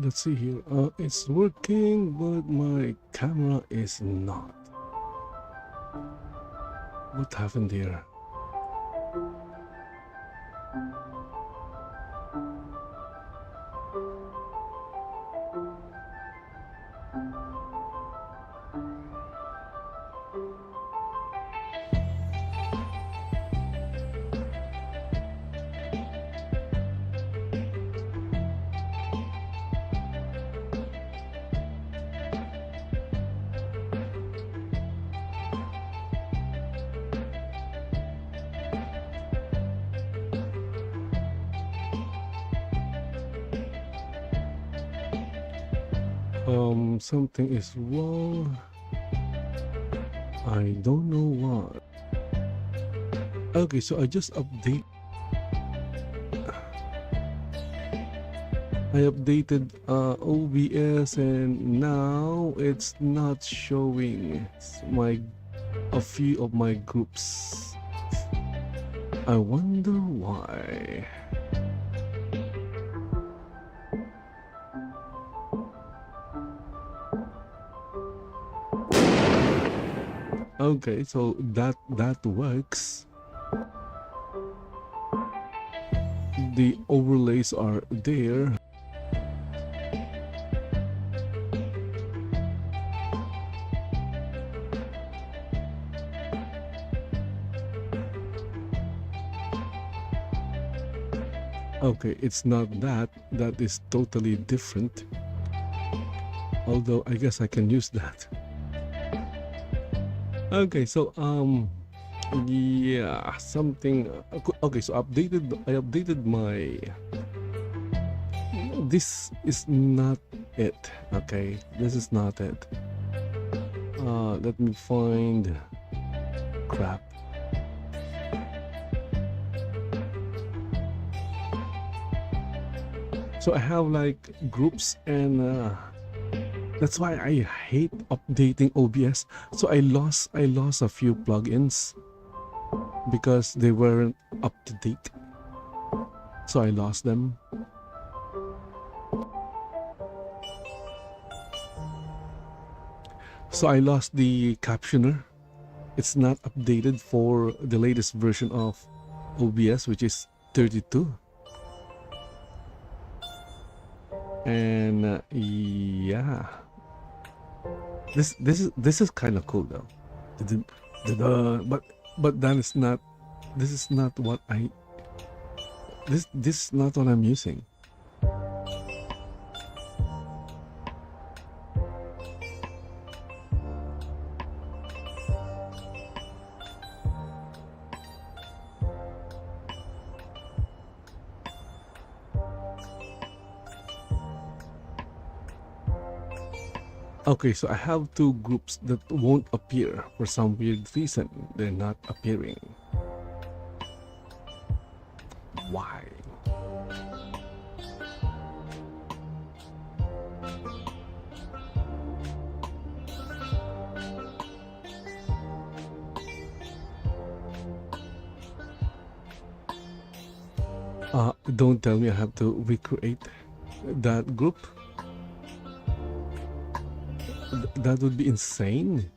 Let's see here. It's working, but my camera is not. What happened there? Something is wrong. I don't know what. Okay, so I just updated OBS, and now it's not showing a few of my groups. I wonder why. Okay, so that works. the overlays are there. Okay, it's not that. That is totally different. Although I guess I can use that. Okay, so yeah, something. Okay, so I updated my. This is not it. Okay, this is not it. Let me find. Crap. So I have like groups, and that's why I hate updating OBS. So I lost a few plugins because they weren't up to date. So I lost them. So I lost the captioner. It's not updated for the latest version of OBS, which is 32. And yeah, this is kind of cool though. But that is not. This is not what I. This is not what I'm using. Okay, so I have two groups that won't appear for some weird reason. They're not appearing. Why? Don't tell me I have to recreate that group. That would be insane.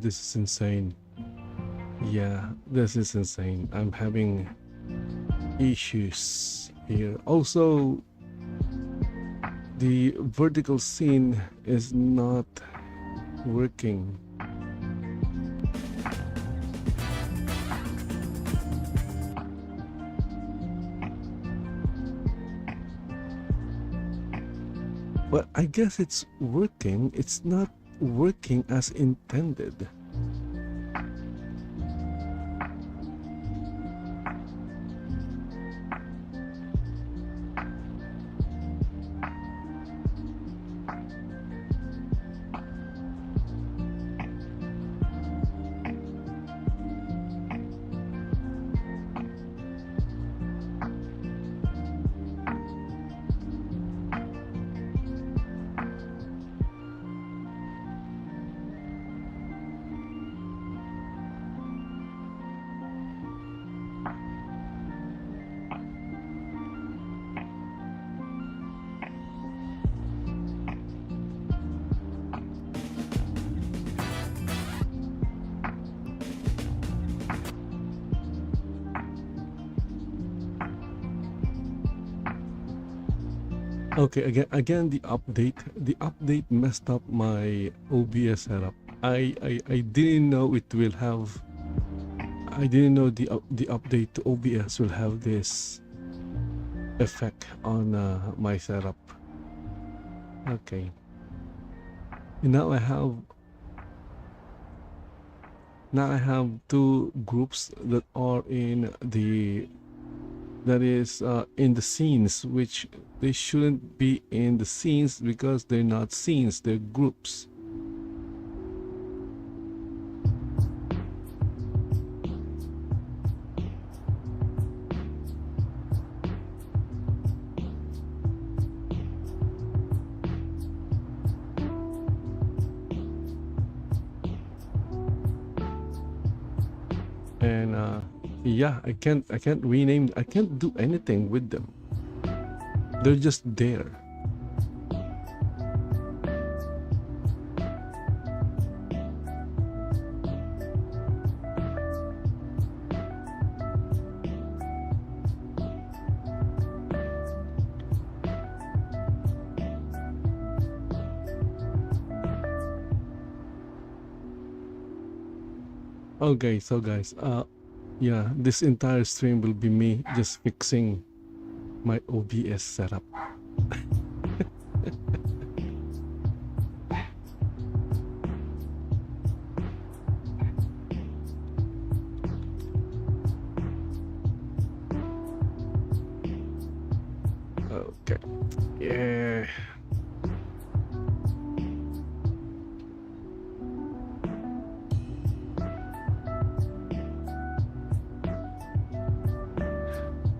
This is insane. Yeah, this is insane. I'm having issues here. Also, the vertical scene is not working. But I guess it's working. It's not working as intended. Okay, again the update messed up my OBS setup. I didn't know it will have. I didn't know the update to OBS will have this effect on my setup. Okay, and now I have Now I have two groups that are in the that is in the scenes, which they shouldn't be in the scenes because they're not scenes, they're groups. And yeah, I can't rename, I can't do anything with them. They're just there. Okay, so guys, yeah, this entire stream will be me just fixing my OBS setup. Okay. Yeah.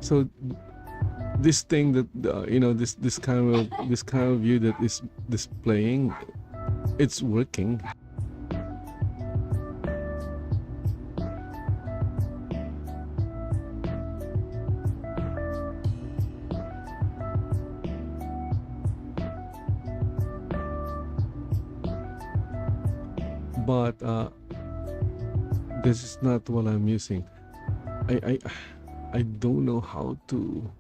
So this thing that this kind of view that is displaying, it's working. But this is not what I'm using. I don't know how to.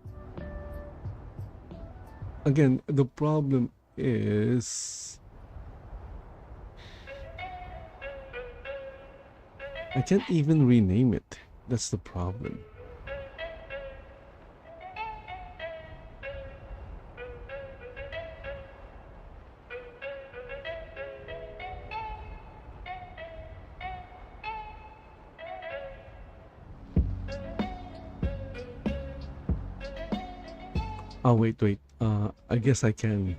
Again, the problem is I can't even rename it. That's the problem. Oh, wait. I guess I can.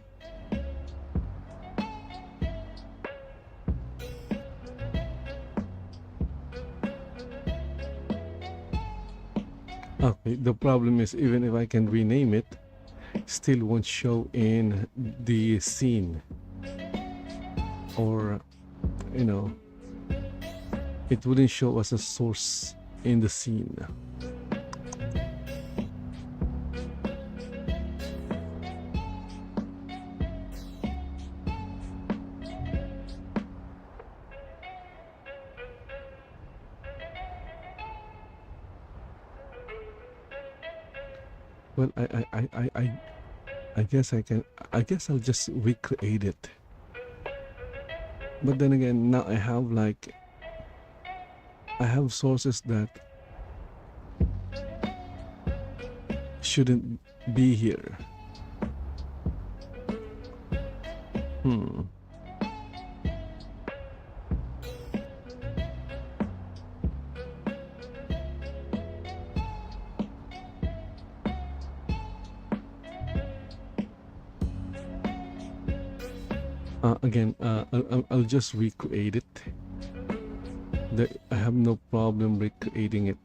Okay, the problem is even if I can rename it, still won't show in the scene. Or, it wouldn't show as a source in the scene. Well, I guess I can. I guess I'll just recreate it. But then again, now I have sources that shouldn't be here. Again, I'll just recreate it. I have no problem recreating it.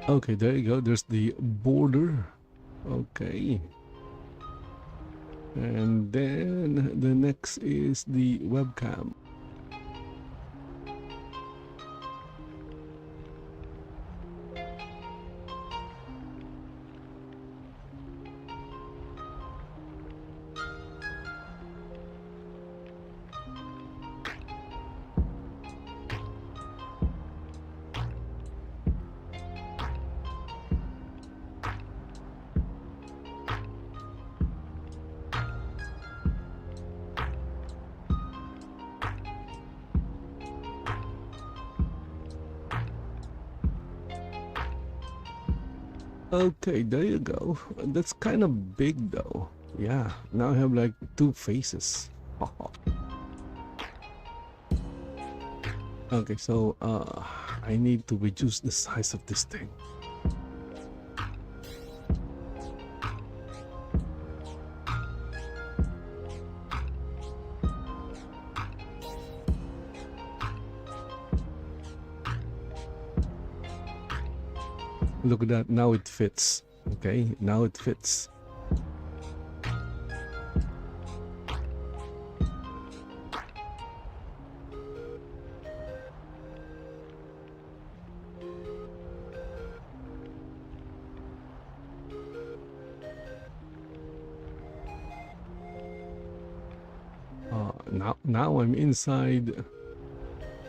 Okay, there you go. There's the border. Okay. And then the next is the webcam. Okay, there you go. That's kind of big though. Yeah, now I have like two faces. Okay, so I need to reduce the size of this thing. Look at that, now it fits. Okay, now it fits. Now I'm inside.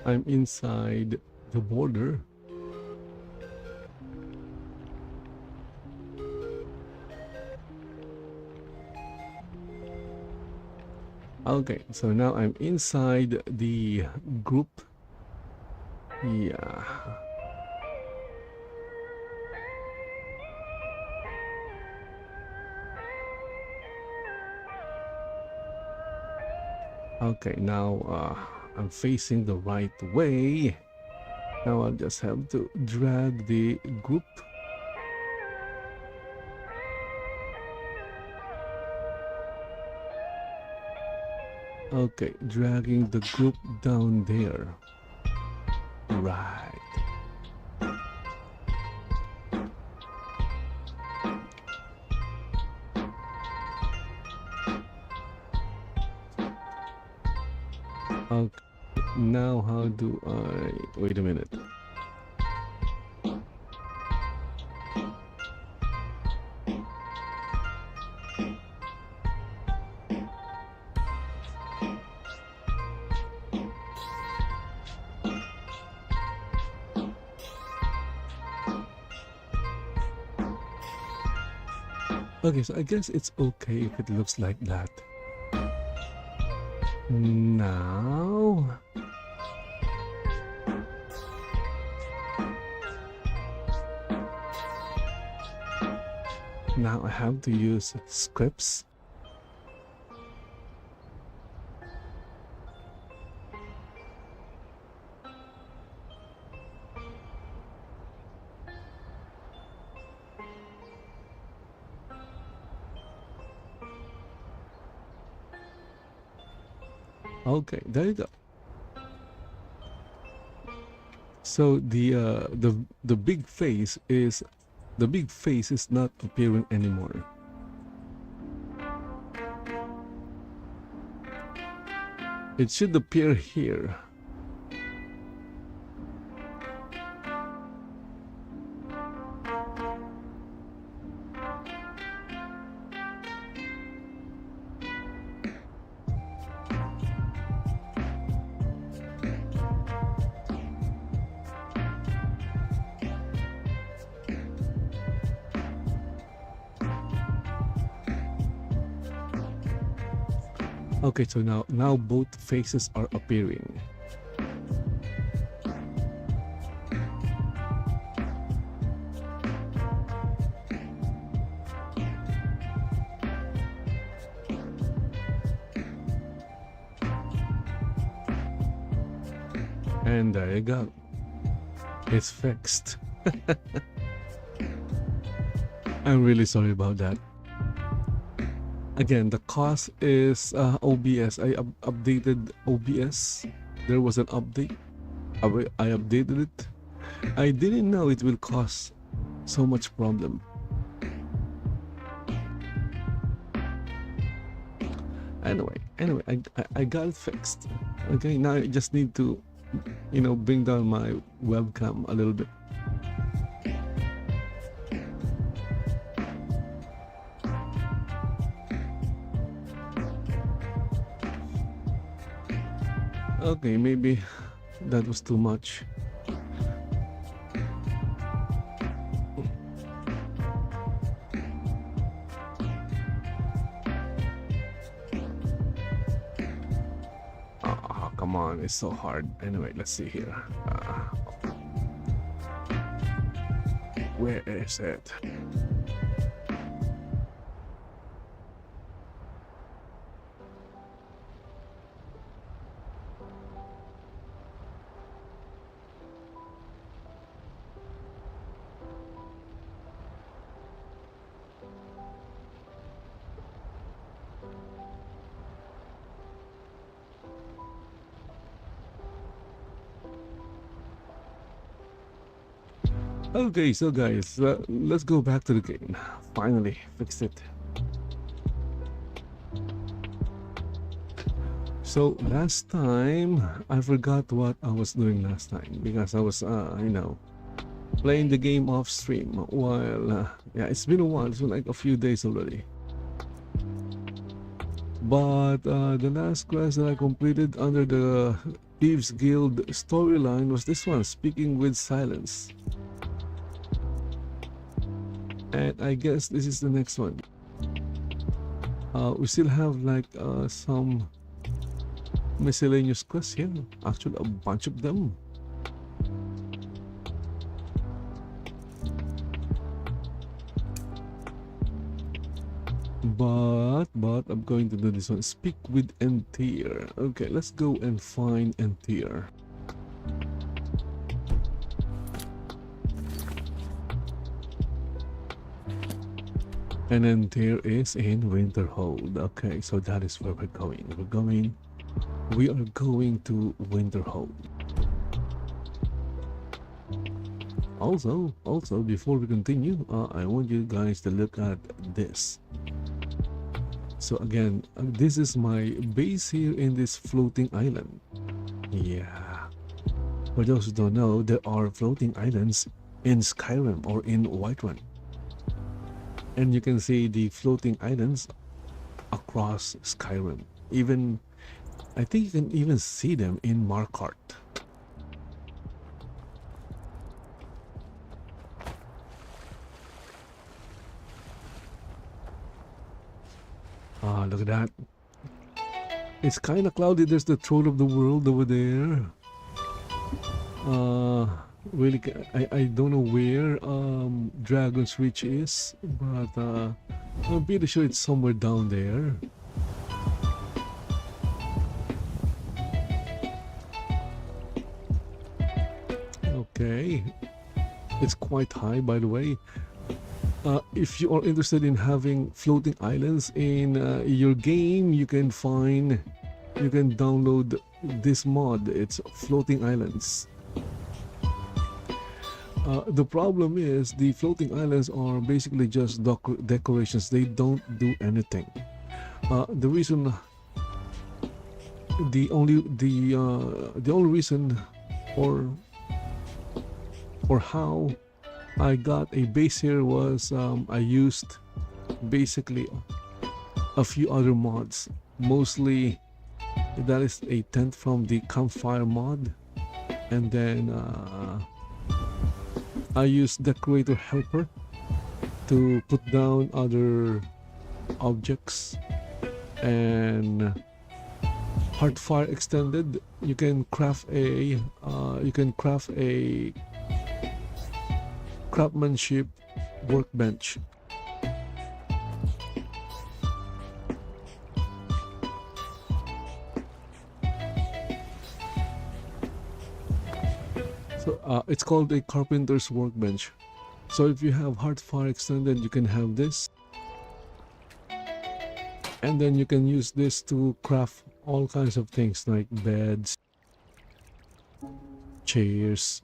I'm inside the border. Okay, so now I'm inside the group. Yeah. Okay, now I'm facing the right way. Now I'll just have to drag the group. Okay, dragging the group down there. Right. Okay, now how do I... Wait a minute. Okay, so I guess it's okay if it looks like that. Now... Now I have to use scripts. Okay, there you go. So the big face is not appearing anymore. It should appear here. Okay, so now both faces are appearing. And there you go. It's fixed. I'm really sorry about that. Again, the cause is OBS. I updated OBS. There was an update. I updated it. I didn't know it will cause so much problem. Anyway, I got it fixed. Okay, now I just need to, bring down my webcam a little bit. Okay, maybe that was too much. Oh, come on, it's so hard. Anyway, let's see here. Where is it? Okay, so guys, let's go back to the game. Finally, fixed it. So last time, I forgot what I was doing last time because I was, playing the game off stream while, yeah, it's been a while. It's been like a few days already. But the last quest that I completed under the Thieves Guild storyline was this one, Speaking with Silence. And I guess this is the next one. We still have like some miscellaneous quests here. Actually, a bunch of them. But I'm going to do this one. Speak with Entir. Okay, let's go and find Entir. And Entir is in Winterhold. Okay, so that is where we're going. We are going to Winterhold. Also, before we continue, I want you guys to look at this. So again, this is my base here in this floating island. Yeah. For those who don't know, there are floating islands in Skyrim or in Whiterun. And you can see the floating islands across Skyrim. Even, I think you can even see them in Markarth. Ah, look at that. It's kind of cloudy. There's the throne of the world over there. Really, I don't know where Dragon's Reach is, but I'm pretty sure it's somewhere down there. Okay, it's quite high, by the way. If you are interested in having floating islands in your game, you can download this mod. It's Floating Islands. The problem is the floating islands are basically just decorations. They don't do anything. The only reason or how I got a base here was I used basically a few other mods. Mostly that is a tent from the campfire mod, and then I used Decorator Helper to put down other objects, and Heartfire Extended. You can craft a craftsmanship workbench. So it's called a carpenter's workbench. So if you have Heartfire Extended, you can have this, and then you can use this to craft all kinds of things like beds, chairs,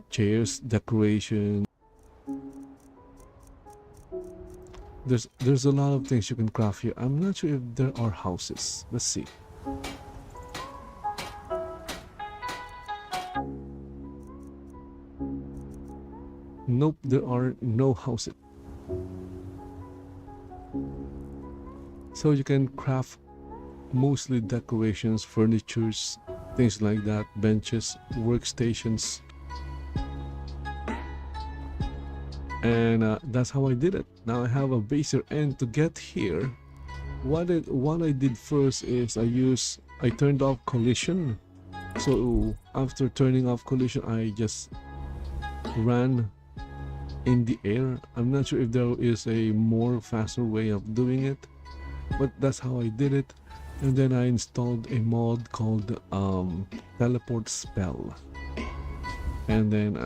decoration. There's a lot of things you can craft here. I'm not sure if there are houses. Let's see. Nope, there are no houses. So you can craft mostly decorations, furnitures, things like that, benches, workstations. And that's how I did it. Now I have a base here, and to get here, what I did first is I turned off collision. So after turning off collision, I just ran in the air. I'm not sure if there is a more faster way of doing it, but that's how I did it. And then I installed a mod called teleport spell, and then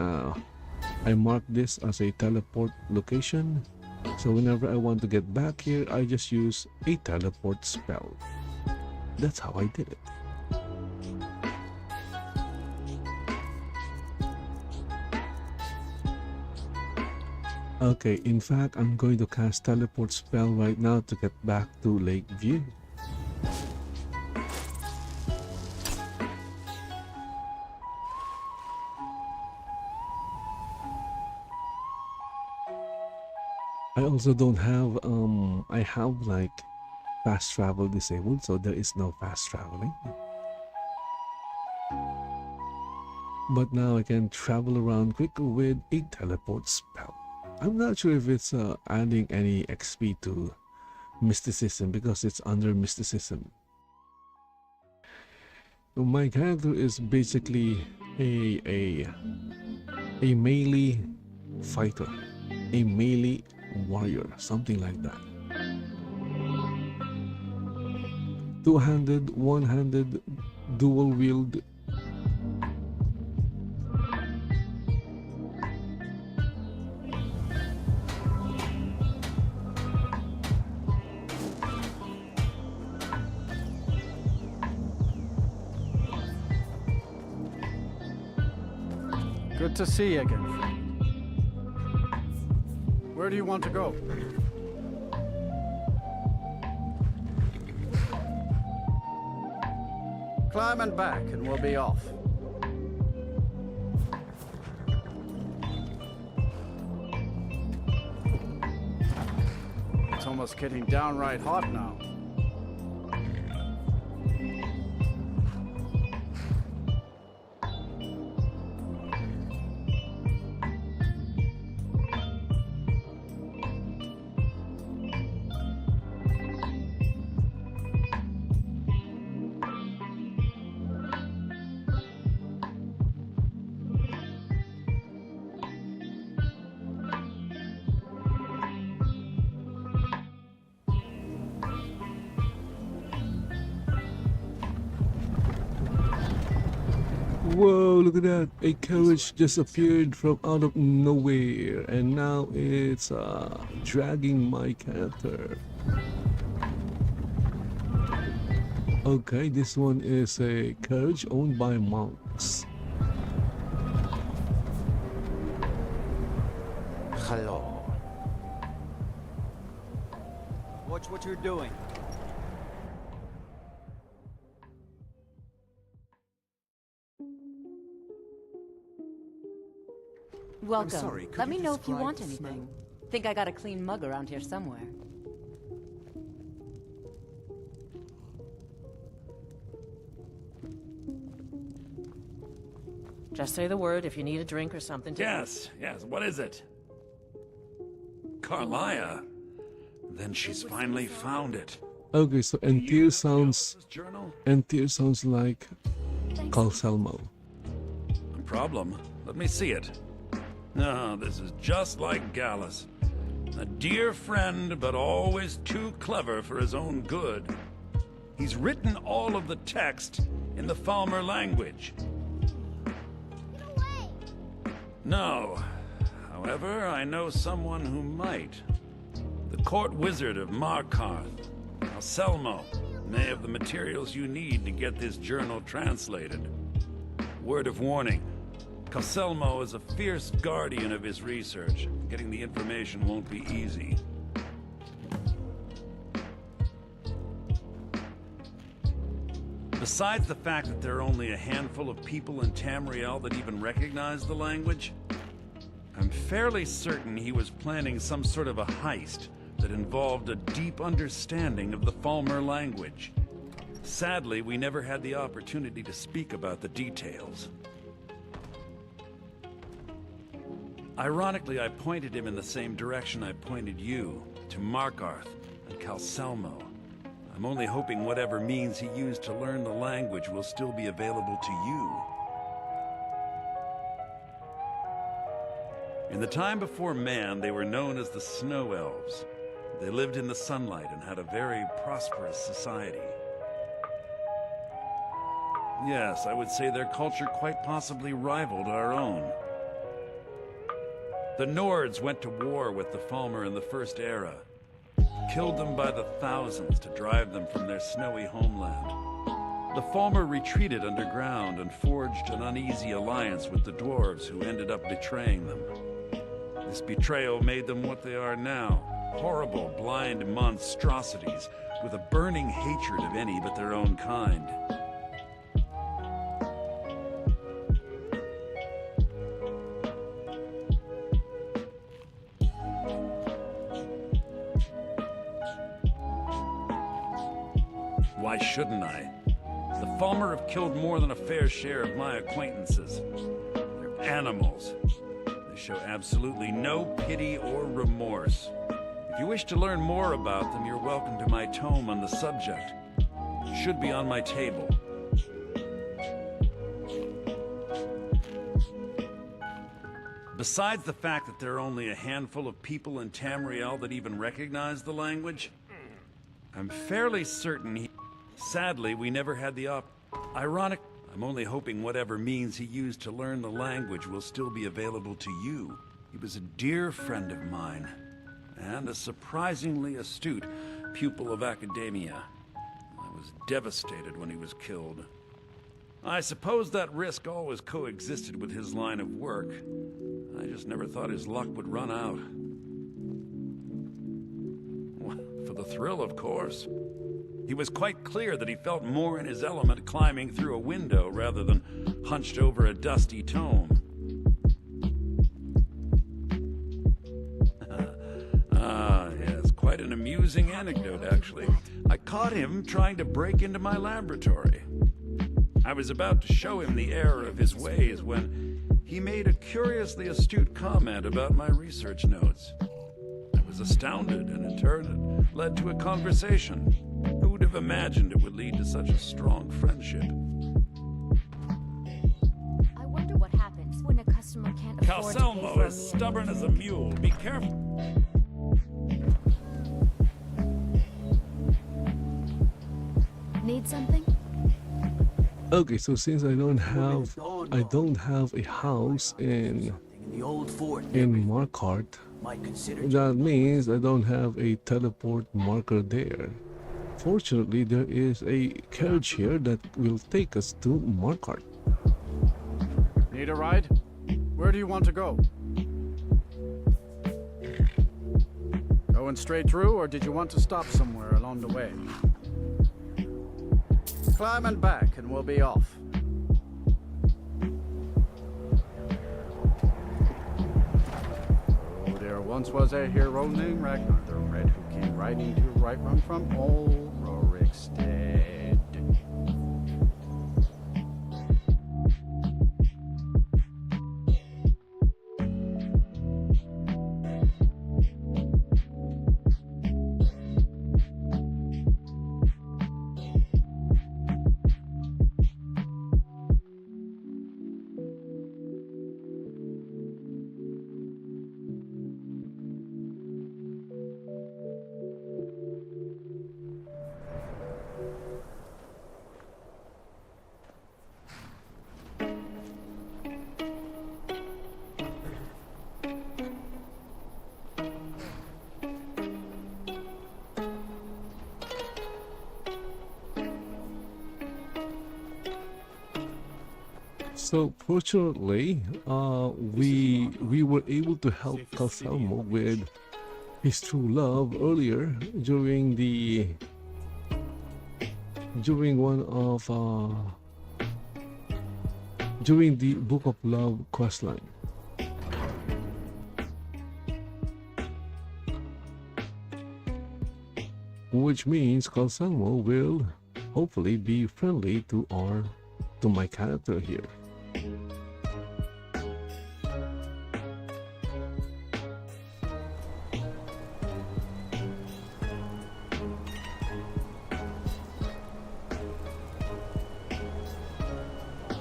I marked this as a teleport location. So whenever I want to get back here, I just use a teleport spell. That's how I did it. Okay, in fact, I'm going to cast teleport spell right now to get back to Lakeview. I also don't have I have like fast travel disabled, so there is no fast traveling. But now I can travel around quicker with a teleport spell. I'm not sure if it's adding any XP to mysticism because it's under mysticism. So my character is basically a melee fighter, a melee warrior, something like that. Two-handed, one-handed, dual wield. Good to see you again. Where do you want to go? Climb and back, and we'll be off. It's almost getting downright hot now. Whoa, look at that. A carriage just appeared from out of nowhere and now it's dragging my character. Okay, this one is a carriage owned by monks. Hello. Watch what you're doing. Welcome. sorry, could Let you me know if you describe want the anything. Think I got a clean mug around here somewhere. Just say the word if you need a drink or something to Yes, what is it? Carlia? Then she's finally found it. Okay, so Entir sounds This journal? like Calcelmo. No problem. Let me see it. No, this is just like Gallus. A dear friend, but always too clever for his own good. He's written all of the text in the Falmer language. No. However, I know someone who might. The court wizard of Markarth, Anselmo, may have the materials you need to get this journal translated. Word of warning, Anselmo is a fierce guardian of his research. Getting the information won't be easy. Besides the fact that there are only a handful of people in Tamriel that even recognize the language, I'm fairly certain he was planning some sort of a heist that involved a deep understanding of the Falmer language. Sadly, we never had the opportunity to speak about the details. Ironically, I pointed him in the same direction I pointed you, to Markarth and Calcelmo. I'm only hoping whatever means he used to learn the language will still be available to you. In the time before man, they were known as the Snow Elves. They lived in the sunlight and had a very prosperous society. Yes, I would say their culture quite possibly rivaled our own. The Nords went to war with the Falmer in the First Era, killed them by the thousands to drive them from their snowy homeland. The Falmer retreated underground and forged an uneasy alliance with the dwarves who ended up betraying them. This betrayal made them what they are now. Horrible, blind monstrosities with a burning hatred of any but their own kind. Why shouldn't I? The Falmer have killed more than a fair share of my acquaintances. They're animals. They show absolutely no pity or remorse. If you wish to learn more about them, you're welcome to my tome on the subject. It should be on my table. Besides the fact that there are only a handful of people in Tamriel that even recognize the language, I'm fairly certain Sadly, we never had the Ironic, I'm only hoping whatever means he used to learn the language will still be available to you. He was a dear friend of mine, and a surprisingly astute pupil of academia. I was devastated when he was killed. I suppose that risk always coexisted with his line of work. I just never thought his luck would run out. For the thrill, of course. He was quite clear that he felt more in his element climbing through a window rather than hunched over a dusty tome. Yes, quite an amusing anecdote, actually. I caught him trying to break into my laboratory. I was about to show him the error of his ways when he made a curiously astute comment about my research notes. I was astounded, and in turn it led to a conversation. Who would have imagined it would lead to such a strong friendship? I wonder what happens when a customer can't afford to pay Calcelmo for a is meal. stubborn as a mule. Be careful. Need something? Okay, so since I don't have a house in The old fort Marquardt, might consider that means I don't have a teleport marker there. Fortunately, there is a carriage here that will take us to Marquardt. Need a ride? Where do you want to go? Going straight through, or did you want to stop somewhere along the way? Climb and back, and we'll be off. Oh, there once was a hero named Ragnar the Red who came riding to right run from old Rorikstead. So fortunately, we were able to help Calcelmo with his true love earlier during the Book of Love questline. Which means Calcelmo will hopefully be friendly to my character here.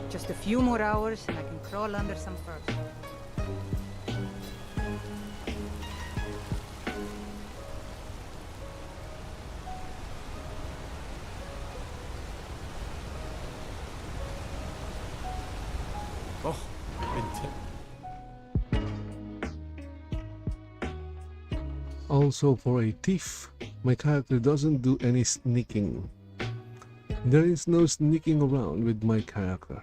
Just a few more hours and I can crawl under some fur. Oh, Also, for a thief, my character doesn't do any sneaking. There is no sneaking around with my character.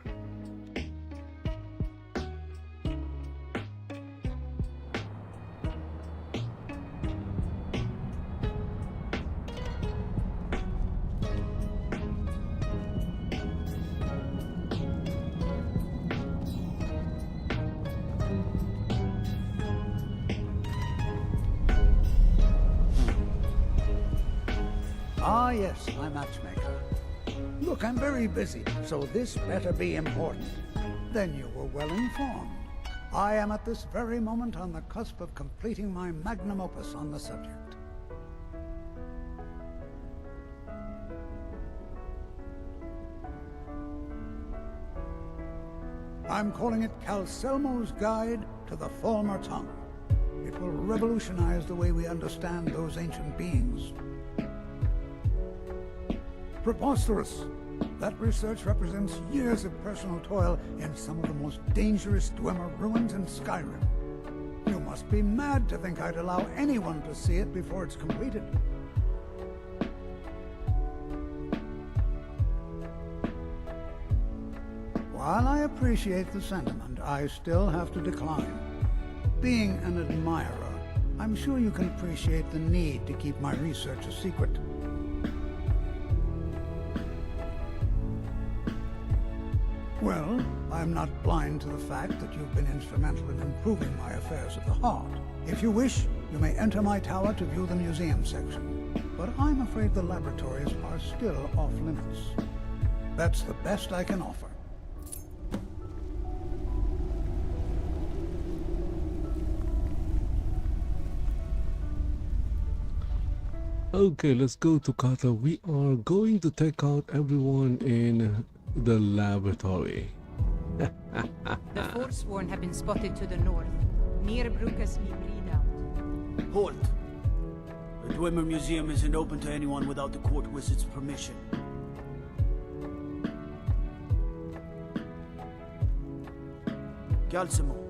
Ah, yes, my matchmaker. Look, I'm very busy, so this better be important. Then you were well informed. I am at this very moment on the cusp of completing my magnum opus on the subject. I'm calling it Calcelmo's Guide to the Former Tongue. It will revolutionize the way we understand those ancient beings. Preposterous! That research represents years of personal toil in some of the most dangerous Dwemer ruins in Skyrim. You must be mad to think I'd allow anyone to see it before it's completed. While I appreciate the sentiment, I still have to decline. Being an admirer, I'm sure you can appreciate the need to keep my research a secret. Well, I'm not blind to the fact that you've been instrumental in improving my affairs of the heart. If you wish, you may enter my tower to view the museum section. But I'm afraid the laboratories are still off limits. That's the best I can offer. Okay, let's go to Kata. We are going to take out everyone in the laboratory. The Forsworn have been spotted to the north, near Brucas Redoubt. Halt! The Dwemer Museum isn't open to anyone without the court wizard's permission. Calcelmo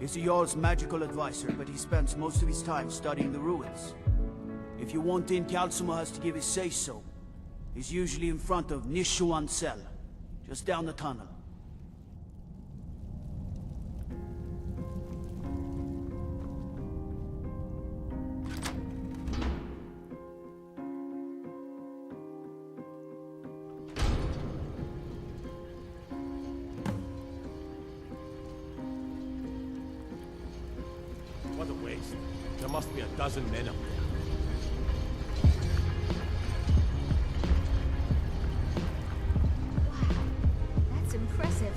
is the Jarl's magical advisor, but he spends most of his time studying the ruins. If you want in, Calcelmo has to give his say-so. He's usually in front of Nishuan Cell, just down the tunnel. What a waste. There must be a dozen men up there. That's impressive.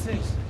6.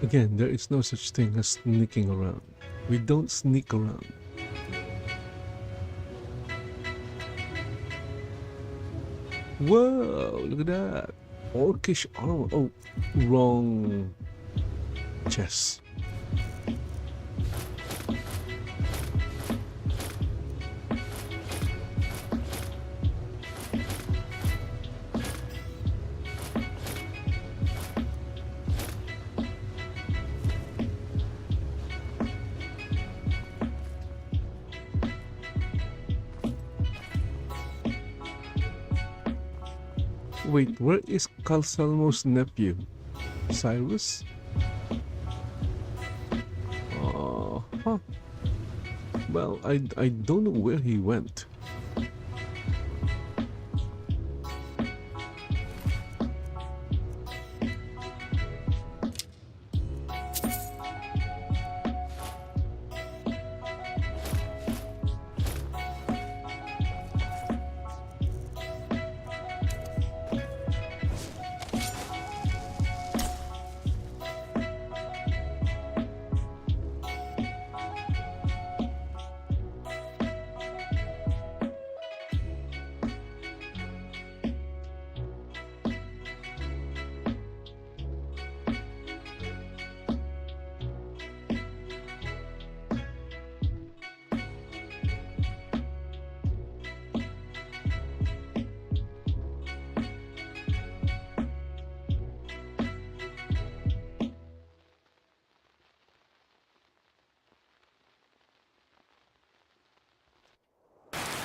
Again, there is no such thing as sneaking around. We don't sneak around. Whoa, look at that. Orcish armor. Oh, wrong chest. Wait, where is Calsalmo's nephew? Cyrus? Huh. Well, I don't know where he went.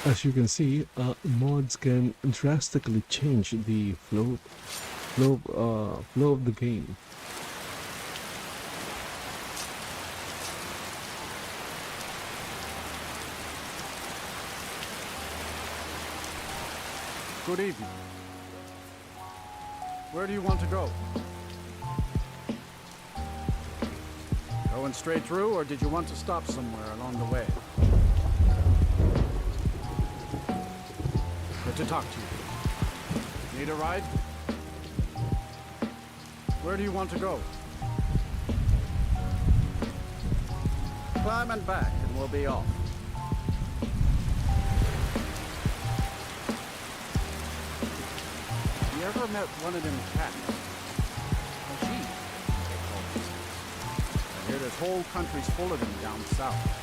As you can see, mods can drastically change the flow of the game. Good evening. Where do you want to go? Going straight through, or did you want to stop somewhere along the way? Good to talk to you. Need a ride? Where do you want to go? Climb and back, and we'll be off. You ever met one of them cats? Machines, they call themselves. I hear this whole country's full of them down south.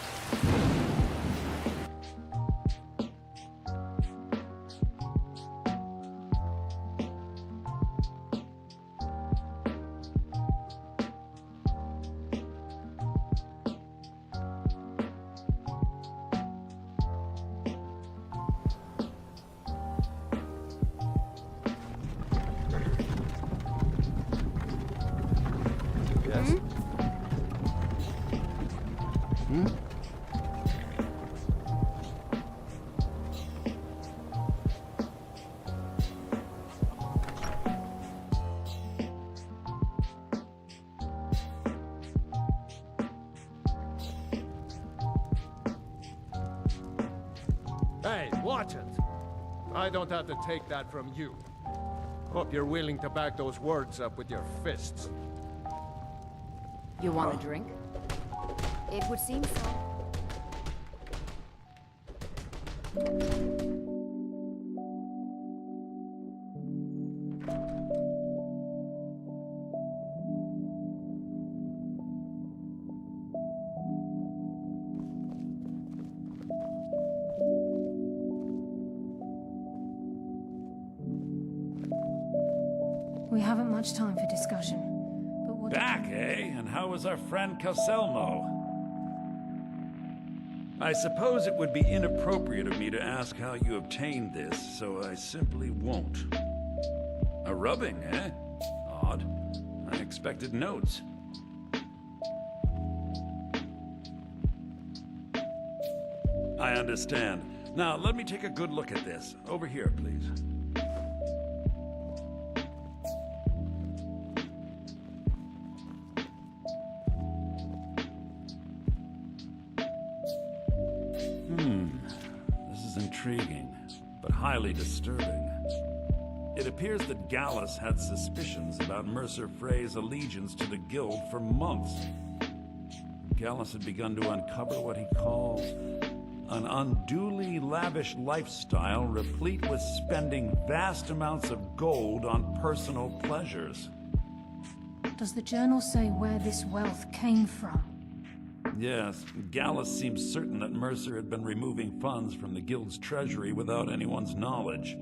Hey, watch it. I don't have to take that from you. Hope you're willing to back those words up with your fists. You want a drink? It would seem so. We haven't much time for discussion. But what Back, eh? And how is our friend Calselmo? I suppose it would be inappropriate of me to ask how you obtained this, so I simply won't. A rubbing, eh? Odd. I expected notes. I understand. Now, let me take a good look at this. Over here, please. This is intriguing, but highly disturbing. It appears that Gallus had suspicions about Mercer Frey's allegiance to the guild for months. Gallus had begun to uncover what he calls an unduly lavish lifestyle replete with spending vast amounts of gold on personal pleasures. Does the journal say where this wealth came from? Yes, Gallus seems certain that Mercer had been removing funds from the guild's treasury without anyone's knowledge.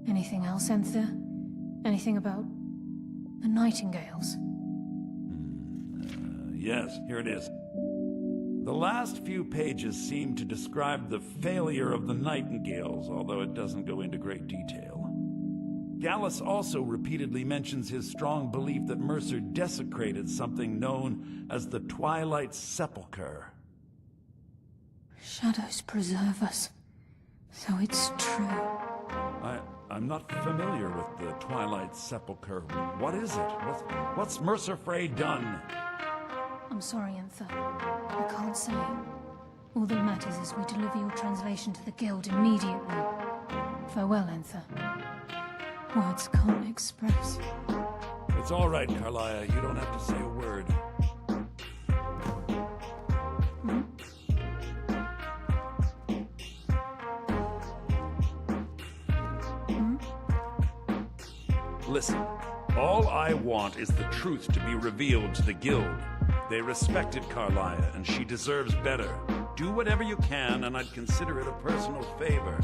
Anything else, Enther? Anything about the Nightingales? Yes, here it is. The last few pages seem to describe the failure of the Nightingales, although it doesn't go into great detail. Gallus also repeatedly mentions his strong belief that Mercer desecrated something known as the Twilight Sepulchre. Shadows preserve us. So it's true. I'm not familiar with the Twilight Sepulchre. What is it? What's Mercer Frey done? I'm sorry, Enther. I can't say. All that matters is we deliver your translation to the guild immediately. Farewell, Enther. Words can't express. It's all right, Carlia. You don't have to say a word. Listen, all I want is the truth to be revealed to the guild. They respected Carlia, and she deserves better. Do whatever you can, and I'd consider it a personal favor.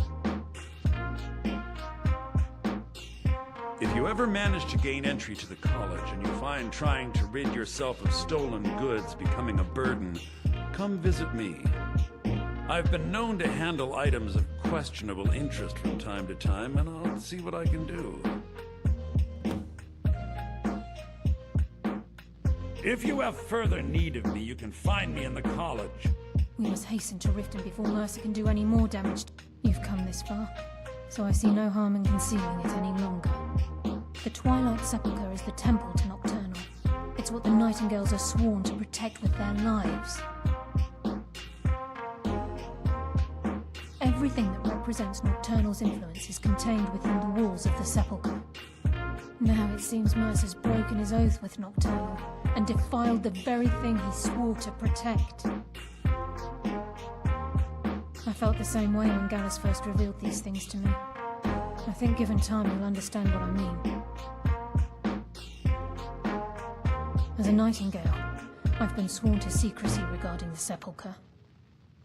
If you ever manage to gain entry to the college, and you find trying to rid yourself of stolen goods becoming a burden, come visit me. I've been known to handle items of questionable interest from time to time, and I'll see what I can do. If you have further need of me, you can find me in the college. We must hasten to Riften before Mercer can do any more damage. You've come this far, so I see no harm in concealing it any longer. The Twilight Sepulchre is the temple to Nocturnal. It's what the Nightingales are sworn to protect with their lives. Everything that represents Nocturnal's influence is contained within the walls of the Sepulchre. Now it seems Mercer's broken his oath with Nocturnal and defiled the very thing he swore to protect. I felt the same way when Gallus first revealed these things to me. I think given time you'll understand what I mean. As a Nightingale, I've been sworn to secrecy regarding the Sepulchre.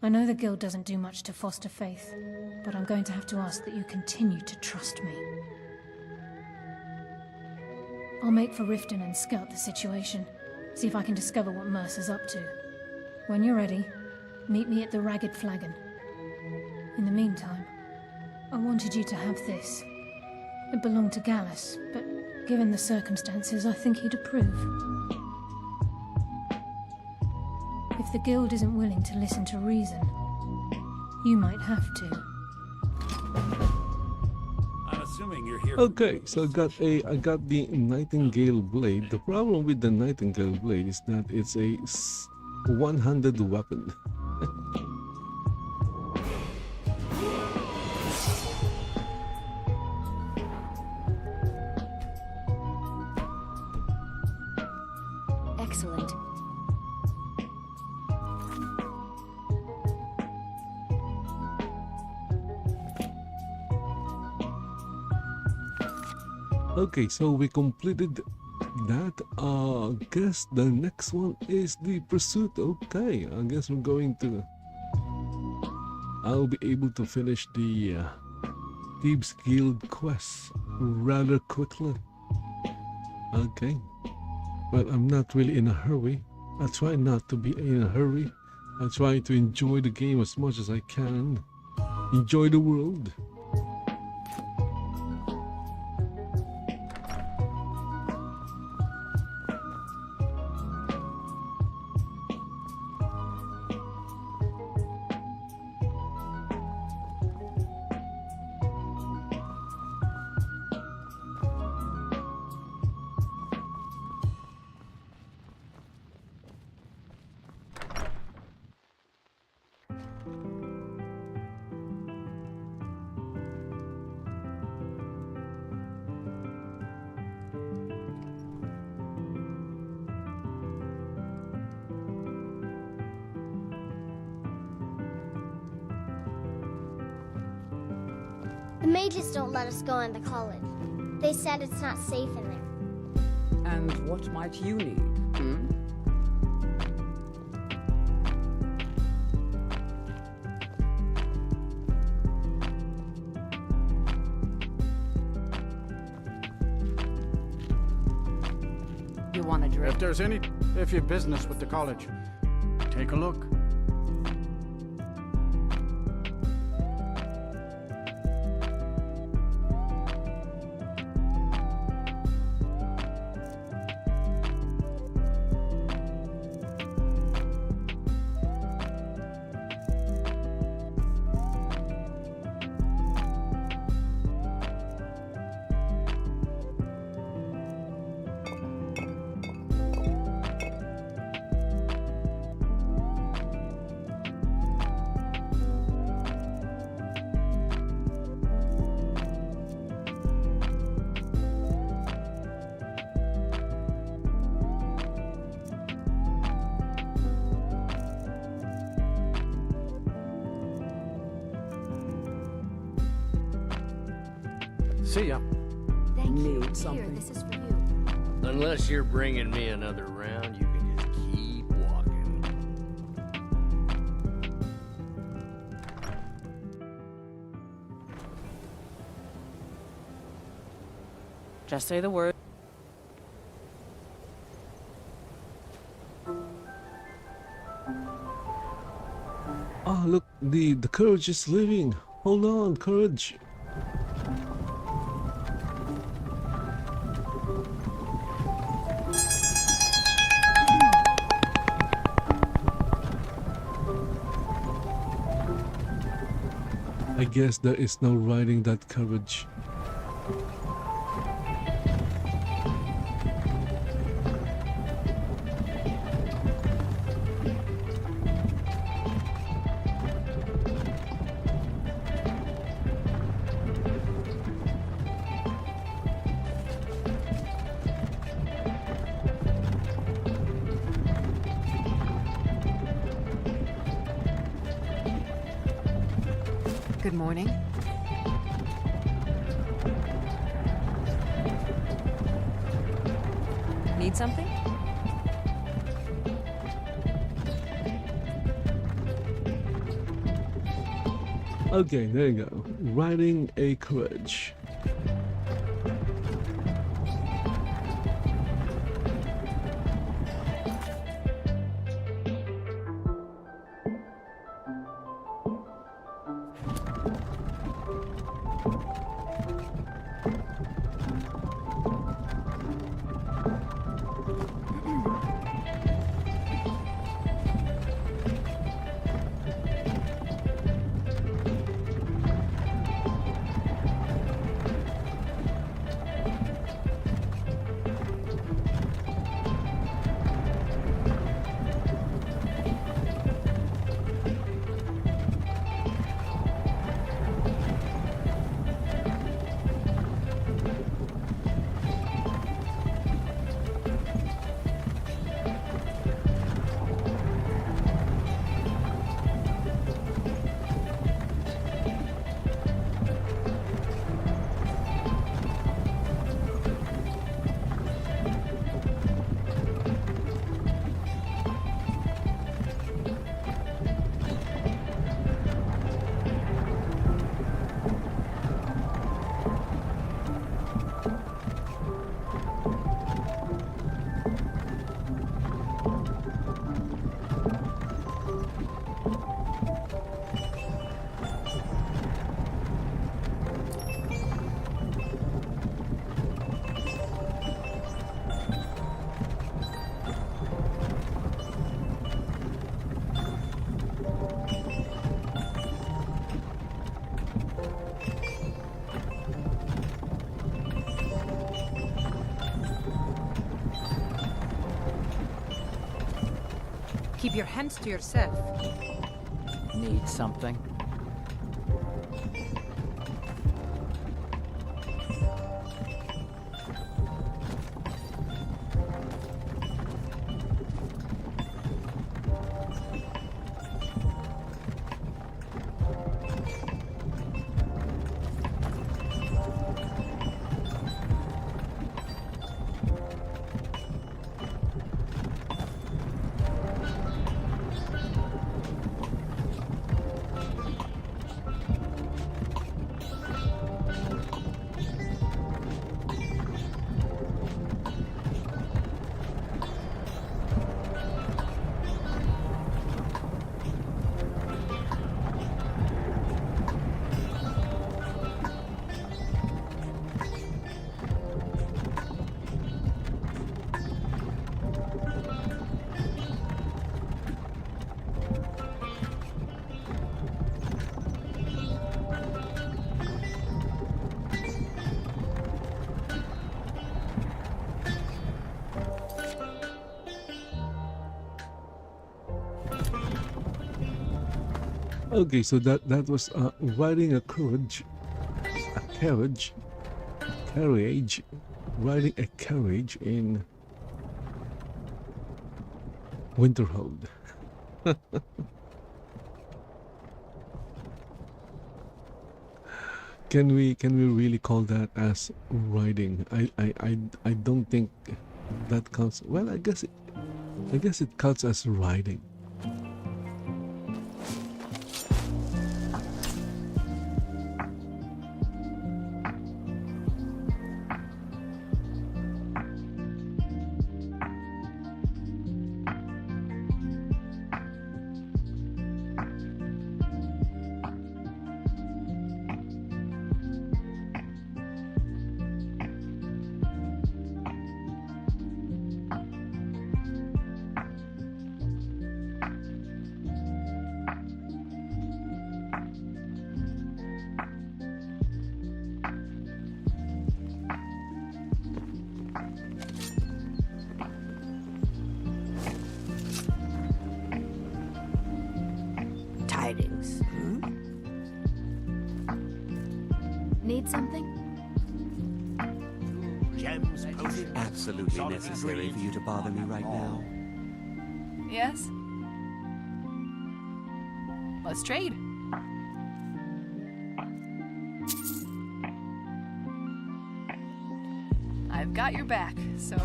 I know the Guild doesn't do much to foster faith, but I'm going to have to ask that you continue to trust me. I'll make for Riften and scout the situation, see if I can discover what Mercer's up to. When you're ready, meet me at the Ragged Flagon. In the meantime, I wanted you to have this. It belonged to Gallus, but given the circumstances, I think he'd approve. If the Guild isn't willing to listen to reason, you might have to. I'm assuming you're here. Okay, so I got the Nightingale blade. The problem with the Nightingale blade is that it's a one-handed weapon. Excellent. Okay, so we completed that. Guess the next one is the pursuit. Okay, I guess we're going to... I'll be able to finish the Thieves Guild quest rather quickly. Okay, but I'm not really in a hurry. I try not to be in a hurry. I try to enjoy the game as much as I can. Enjoy the world. mages don't let us go into college. They said it's not safe in there. And what might you need, hmm? You want a drink? If you've business with the college, take a look. See ya. Thank you. Need Here, something? this is for you. Unless you're bringing me another round, you can just keep walking. Just say the word. Ah, look, the courage is leaving. Hold on, courage. I guess there is no riding that courage. Good morning. Need something? Okay, there you go. Riding a courage. Keep your hands to yourself. Need something? Okay, so that was riding a carriage, riding a carriage in Winterhold. Can we really call that as riding? I don't think that counts. Well, I guess it counts as riding. Tidings. Need something? Gems, potions. Absolutely necessary for you to bother me right now. Yes? Let's trade. I've got your back, so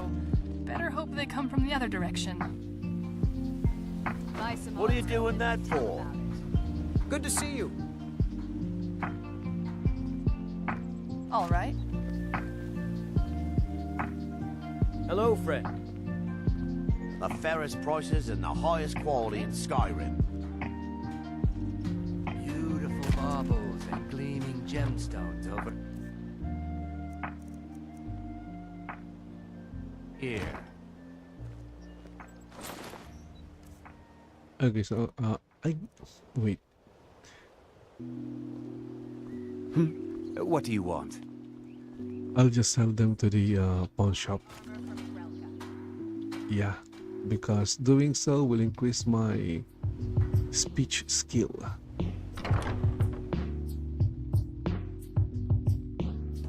better hope they come from the other direction. What are you doing that for? Good to see you. All right. Hello, friend. The fairest prices and the highest quality in Skyrim. Beautiful marbles and gleaming gemstones over here. Okay, so I wait. What do you want? I'll just sell them to the pawn shop. Yeah, because doing so will increase my speech skill.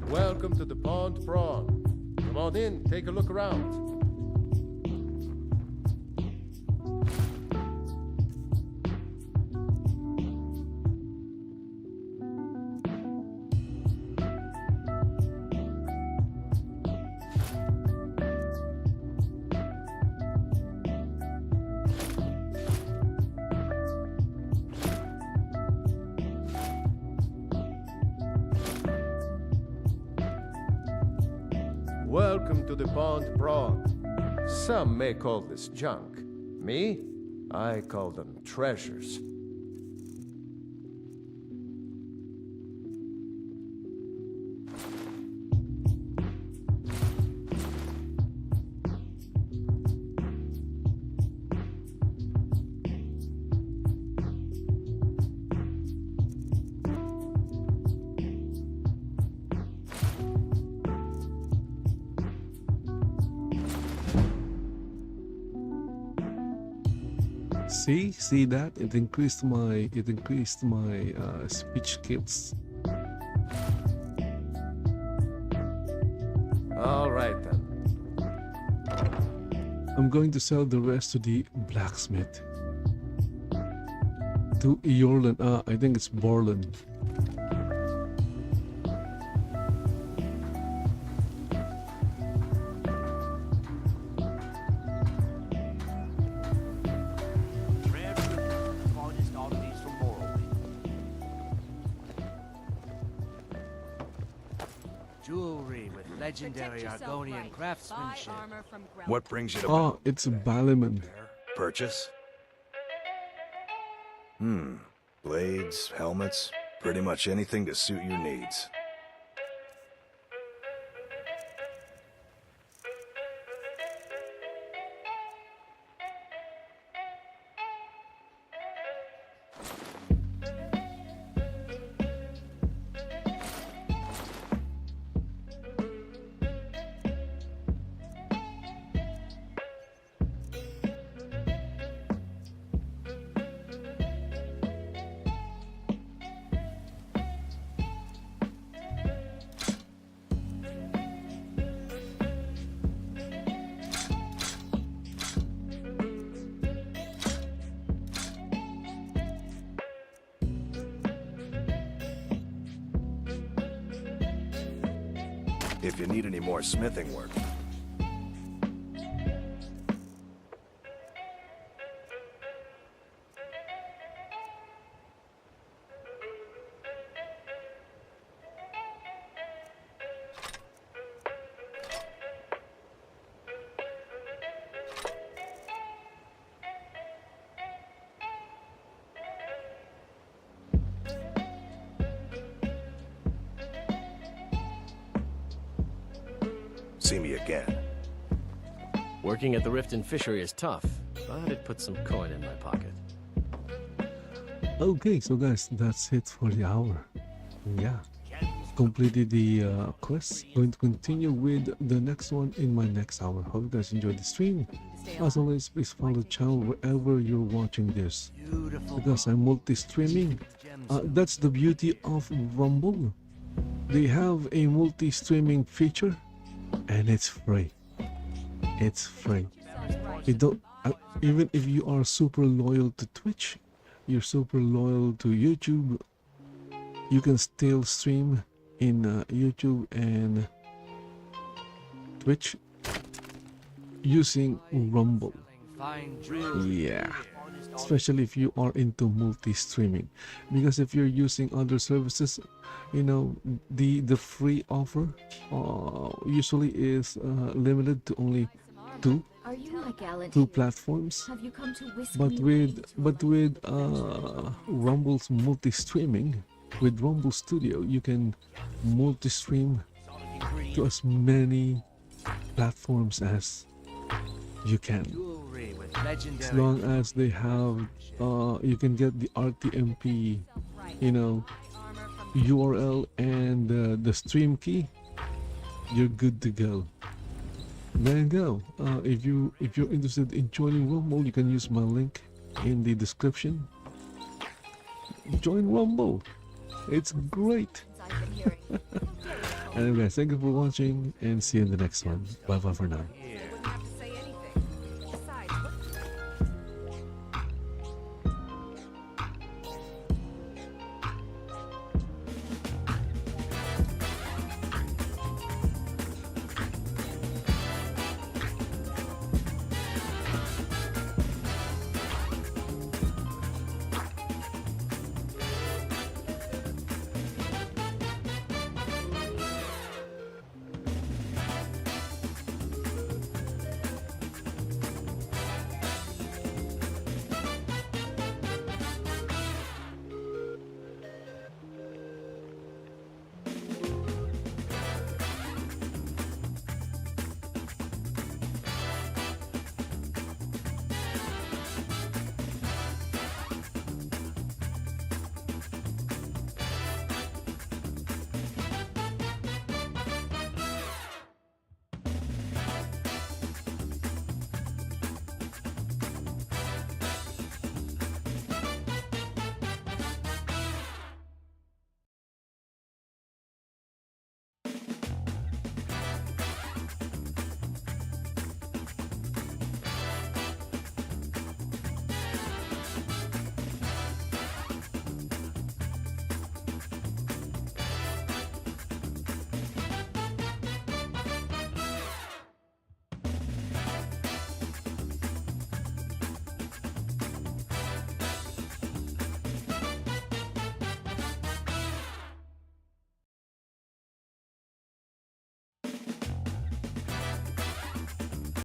Welcome to the Pond Prawn. Come on in, take a look around. Welcome to the Pond Prawn. Some may call this junk. Me? I call them treasures. See that it increased my speech skills. All right then. I'm going to sell the rest to the blacksmith. To Yorlan. I think it's Borland. Jewelry with legendary Argonian craftsmanship. What brings you to Oh, it's Ballyman. purchase? Blades, helmets, pretty much anything to suit your needs. if you need any more smithing work. See me again. Working at the Riften Fishery is tough, but it puts some coin in my pocket. Okay, so guys, that's it for the hour. Yeah, completed the quest. Going to continue with the next one in my next hour. Hope you guys enjoyed the stream. As always, please follow the channel wherever you're watching this, because I'm multi-streaming. That's the beauty of Rumble. They have a multi-streaming feature, and it's free. It's free. You don't even if you are super loyal to Twitch, you're super loyal to YouTube, you can still stream in YouTube and Twitch using Rumble. Yeah, especially if you are into multi-streaming, because if you're using other services, you know, the free offer usually is limited to only two platforms. But with Rumble's multi-streaming, with Rumble Studio, you can multi-stream to as many platforms as you can, as long as they have you can get the RTMP, you know, URL and the stream key. You're good to go. There you go. If you're interested in joining Rumble, you can use my link in the description. Join Rumble. It's great. Anyway, thank you for watching, and see you in the next one. Bye bye for now.